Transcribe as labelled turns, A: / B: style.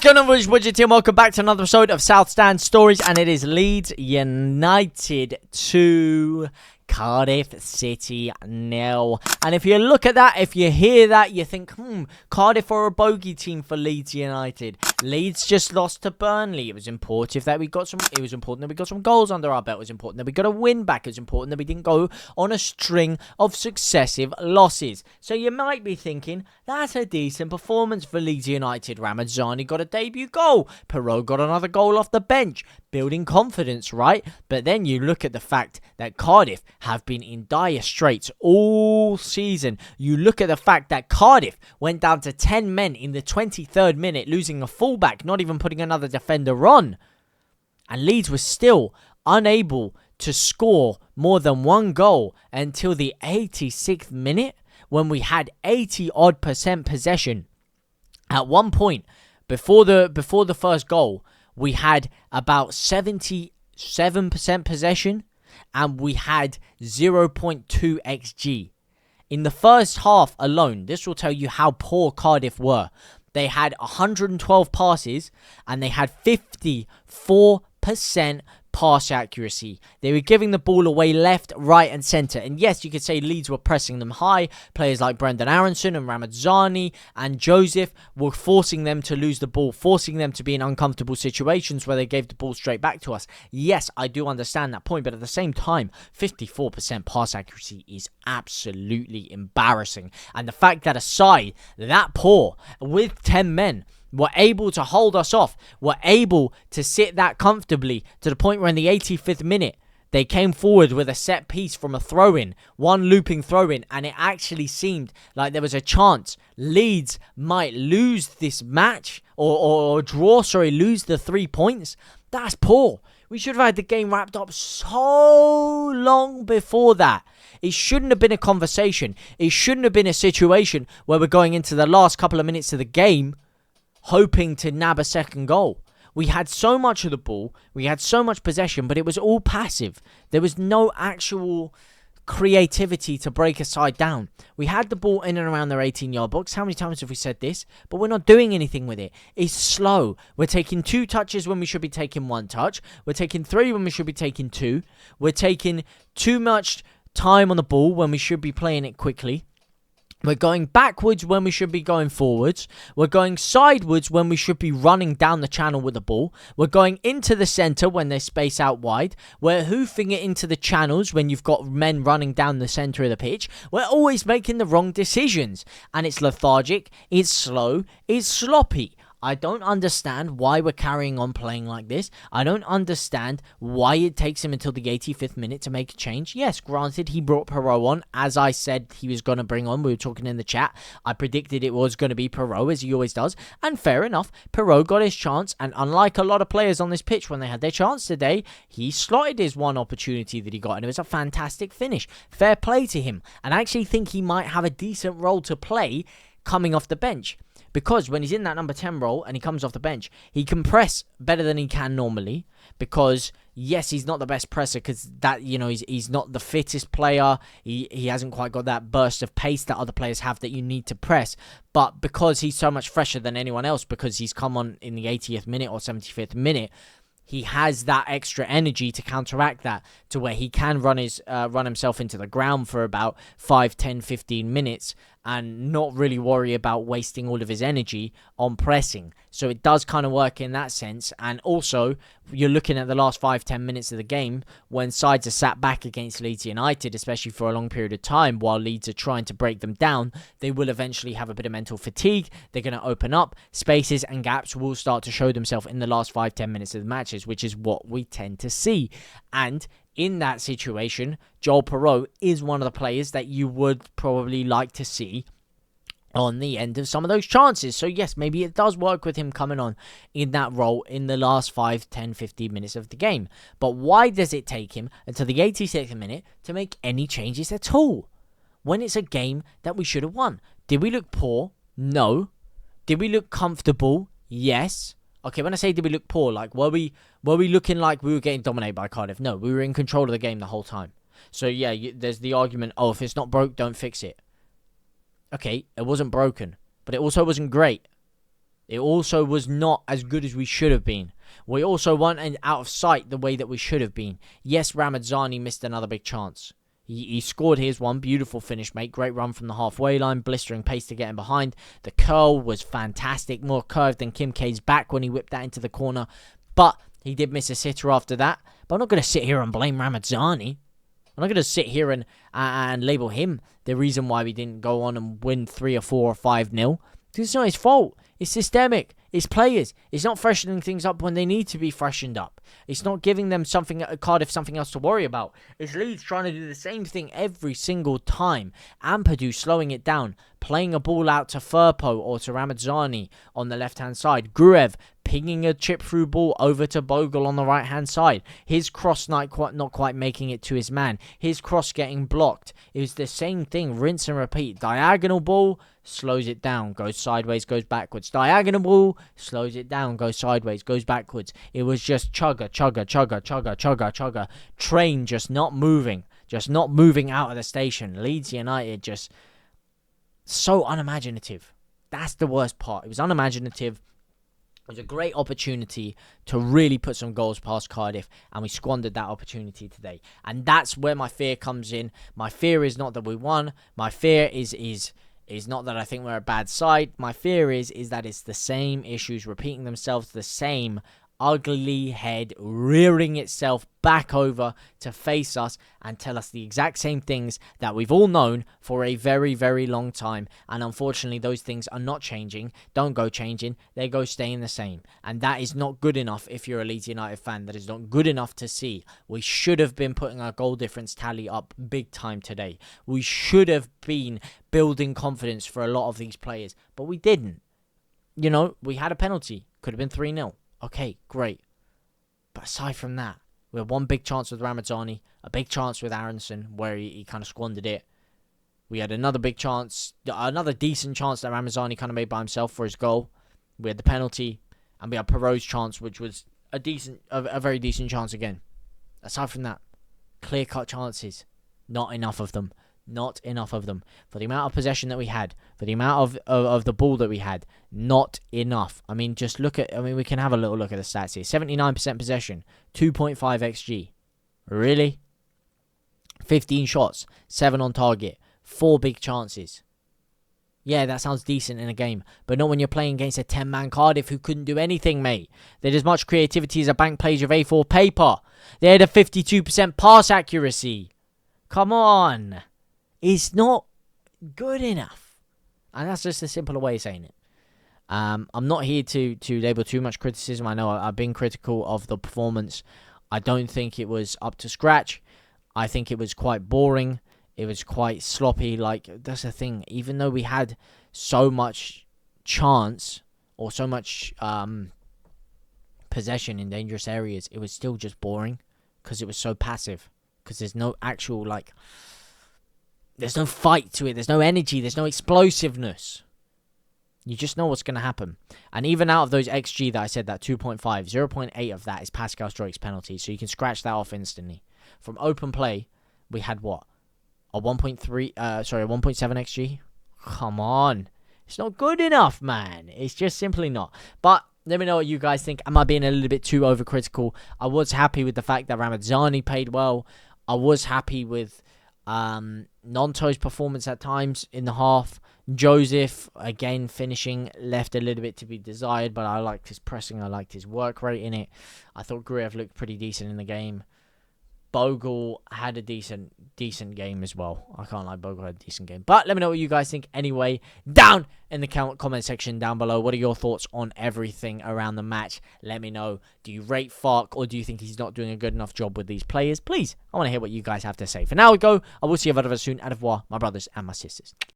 A: going on, Woodge team? Welcome back to another episode of South Stand Stories, and it is Leeds United 2, Cardiff City 0. And if you look at that, if you hear that, you think, Cardiff are a bogey team for Leeds United. Leeds just lost to Burnley. It was important that we got some goals under our belt. It was important that we got a win back. It was important that we didn't go on a string of successive losses. So you might be thinking, that's a decent performance for Leeds United. Ramazani got a debut goal. Perrault got another goal off the bench. Building confidence, right? But then you look at the fact that Cardiff have been in dire straits all season. You look at the fact that Cardiff went down to 10 men in the 23rd minute, losing a fullback, not even putting another defender on. And Leeds was still unable to score more than one goal until the 86th minute, when we had 80% possession. At one point, before the first goal, we had about 77% possession, and we had 0.2 XG. In the first half alone, this will tell you how poor Cardiff were. They had 112 passes, and they had 54% pass accuracy. They were giving the ball away left, right and centre. And yes, you could say Leeds were pressing them high. Players like Brendan Aronson and Ramazani and Joseph were forcing them to lose the ball, forcing them to be in uncomfortable situations where they gave the ball straight back to us. Yes, I do understand that point, but at the same time, 54% pass accuracy is absolutely embarrassing. And the fact that a side that poor, with 10 men, were able to hold us off, were able to sit that comfortably to the point where in the 85th minute, they came forward with a set piece from a throw-in, one looping throw-in, and it actually seemed like there was a chance Leeds might lose this match, or lose the 3 points. That's poor. We should have had the game wrapped up so long before that. It shouldn't have been a conversation. It shouldn't have been a situation where we're going into the last couple of minutes of the game hoping to nab a second goal. We had so much of the ball, we had so much possession, but it was all passive. There was no actual creativity to break a side down. We had the ball in and around their 18-yard box. How many times have we said this? But we're not doing anything with it. It's slow. We're taking 2 touches when we should be taking 1 touch. We're taking 3 when we should be taking 2. We're taking too much time on the ball when we should be playing it quickly. We're going backwards when we should be going forwards. We're going sideways when we should be running down the channel with the ball. We're going into the centre when there's space out wide. We're hoofing it into the channels when you've got men running down the centre of the pitch. We're always making the wrong decisions. And it's lethargic, it's slow, it's sloppy. I don't understand why we're carrying on playing like this. I don't understand why it takes him until the 85th minute to make a change. Yes, granted, he brought Perrault on, as I said he was going to bring on. We were talking in the chat. I predicted it was going to be Perrault, as he always does. And fair enough, Perrault got his chance. And unlike a lot of players on this pitch, when they had their chance today, he slotted his one opportunity that he got. And it was a fantastic finish. Fair play to him. And I actually think he might have a decent role to play coming off the bench. Because when he's in that number 10 role and he comes off the bench, he can press better than he can normally. Because, yes, he's not the best presser because that, he's not the fittest player. He hasn't quite got that burst of pace that other players have that you need to press. But because he's so much fresher than anyone else, because he's come on in the 80th minute or 75th minute, he has that extra energy to counteract that, to where he can run himself into the ground for about 5, 10, 15 minutes and not really worry about wasting all of his energy on pressing. So it does kind of work in that sense. And also, you're looking at the last 5, 10 minutes of the game when sides are sat back against Leeds United, especially for a long period of time, while Leeds are trying to break them down, they will eventually have a bit of mental fatigue. They're going to open up. Spaces and gaps will start to show themselves in the last 5, 10 minutes of the matches, which is what we tend to see. And in that situation, Joel Perrault is one of the players that you would probably like to see on the end of some of those chances. So yes, maybe it does work with him coming on in that role in the last 5, 10, 15 minutes of the game. But why does it take him until the 86th minute to make any changes at all, when it's a game that we should have won? Did we look poor? No. Did we look comfortable? Yes. Okay, when I say did we look poor, like were we looking like we were getting dominated by Cardiff? No, we were in control of the game the whole time. So yeah, there's the argument, if it's not broke, don't fix it. Okay, it wasn't broken, but it also wasn't great. It also was not as good as we should have been. We also weren't out of sight the way that we should have been. Yes, Ramadzani missed another big chance. He scored his one. Beautiful finish, mate. Great run from the halfway line. Blistering pace to get him behind. The curl was fantastic. More curved than Kim K's back when he whipped that into the corner. But he did miss a sitter after that. But I'm not going to sit here and blame Ramadzani. I'm not going to sit here and label him the reason why we didn't go on and win 3 or 4 or 5-0. Because it's not his fault. It's systemic. It's players. It's not freshening things up when they need to be freshened up. It's not giving them Cardiff something else to worry about. It's Leeds trying to do the same thing every single time. Ampadu slowing it down, playing a ball out to Firpo or to Ramadzani on the left-hand side. Gruev pinging a chip-through ball over to Bogle on the right-hand side. His cross not quite making it to his man. His cross getting blocked. It was the same thing, rinse and repeat. Diagonal ball, slows it down, goes sideways, goes backwards. Diagonal ball, slows it down, goes sideways, goes backwards. It was just chugga, chugga, chugga, chugga, chugga, chugga. Train just not moving out of the station. Leeds United just so unimaginative. That's the worst part. It was unimaginative. It was a great opportunity to really put some goals past Cardiff, and we squandered that opportunity today. And that's where my fear comes in. My fear is not that we won. My fear is not that I think we're a bad side. My fear is that it's the same issues repeating themselves, the same ugly head rearing itself back over to face us and tell us the exact same things that we've all known for a very, very long time. And unfortunately, those things are not changing, don't go changing, they go staying the same. And that is not good enough if you're a Leeds United fan. That is not good enough to see. We should have been putting our goal difference tally up big time today. We should have been building confidence for a lot of these players, but we didn't. You know, we had a penalty. Could have been 3-0. Okay, great. But aside from that, we had one big chance with Ramadzani, a big chance with Aronson, where he kind of squandered it. We had another big chance, another decent chance that Ramadzani kind of made by himself for his goal. We had the penalty, and we had Perot's chance, which was a very decent chance again. Aside from that, clear-cut chances. Not enough of them. Not enough of them. For the amount of possession that we had, for the amount of the ball that we had, not enough. I mean, just look at, we can have a little look at the stats here. 79% possession, 2.5 XG. Really? 15 shots, 7 on target, 4 big chances. Yeah, that sounds decent in a game, but not when you're playing against a 10-man Cardiff who couldn't do anything, mate. They had as much creativity as a blank page of A4 paper. They had a 52% pass accuracy. Come on. It's not good enough. And that's just a simpler way of saying it. I'm not here to label too much criticism. I know I've been critical of the performance. I don't think it was up to scratch. I think it was quite boring. It was quite sloppy. Like, that's the thing. Even though we had so much chance or so much possession in dangerous areas, it was still just boring because it was so passive. Because there's no actual, there's no fight to it. There's no energy. There's no explosiveness. You just know what's going to happen. And even out of those XG that I said, that 2.5, 0.8 of that is Pascal Stroik's penalty. So you can scratch that off instantly. From open play, we had what? A 1.7 XG? Come on. It's not good enough, man. It's just simply not. But let me know what you guys think. Am I being a little bit too overcritical? I was happy with the fact that Ramadzani played well. I was happy with Nonto's performance at times in the half. Joseph, again, finishing, left a little bit to be desired, but I liked his pressing. I liked his work rate in it. I thought Gruev looked pretty decent in the game. Bogle had a decent game as well. I can't lie, Bogle had a decent game. But let me know what you guys think anyway, down in the comment section down below. What are your thoughts on everything around the match? Let me know. Do you rate Fark, or do you think he's not doing a good enough job with these players? Please, I want to hear what you guys have to say. For now, we go. I will see you very soon. Au revoir, my brothers and my sisters.